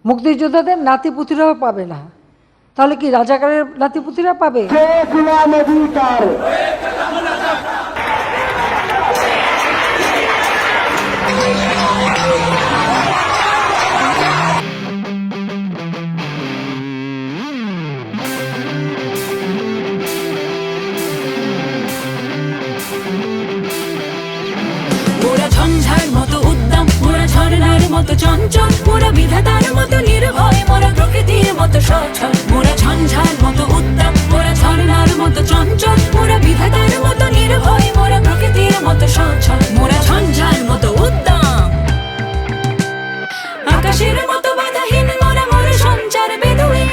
মুক্তিযোদ্ধাদের নাতিপুতিরাও পাবে না, তাহলে কি রাজাকারের নাতিপুতিরা পাবে? মোরা ঝঞ্ঝার মতো উদ্দাম, মোরা ঝর্ণার মতো চঞ্চল, মোরা বিধাতার মতো নির্ভয়, মোরা প্রকৃতির মতো সচল। মোরা ঝঞ্ঝার মতো উদ্দাম, মোরা ঝর্ণার মতো চঞ্চল, মোরা বিধাতার মতো নির্ভয়, মোরা প্রকৃতির মতো সচল। মোরা ঝঞ্ঝার মতো উদ্দাম, আকাশের মতো বাধাহীন, মোরা মোর সঞ্চার বেদুইন।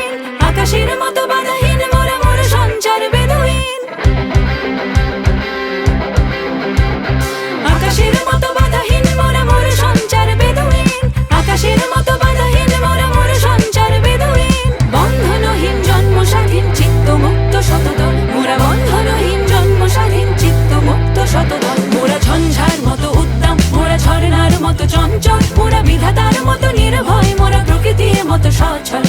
আকাশের মতো বাধাহীন, মোরা মোর সঞ্চার বেদুইন। আকাশের মতো বাধাহীন, মোরা মোর সঞ্চার বেদুইন। আকাশের মতো বাধাহীন, মোরা মোর সঞ্চার বেদুইন। বন্ধনহীন জন্ম স্বাধীন, চিত্ত মুক্ত শতদল। মোরা বন্ধনহীন জন্ম স্বাধীন, চিত্ত মুক্ত শতদল। মোরা ঝঞ্ঝার মতো উদ্দাম, মোরা ঝর্ণার মতো চঞ্চল, মোরা বিধাতার মতো নির্ভয়, মোরা প্রকৃতির মতো সচল।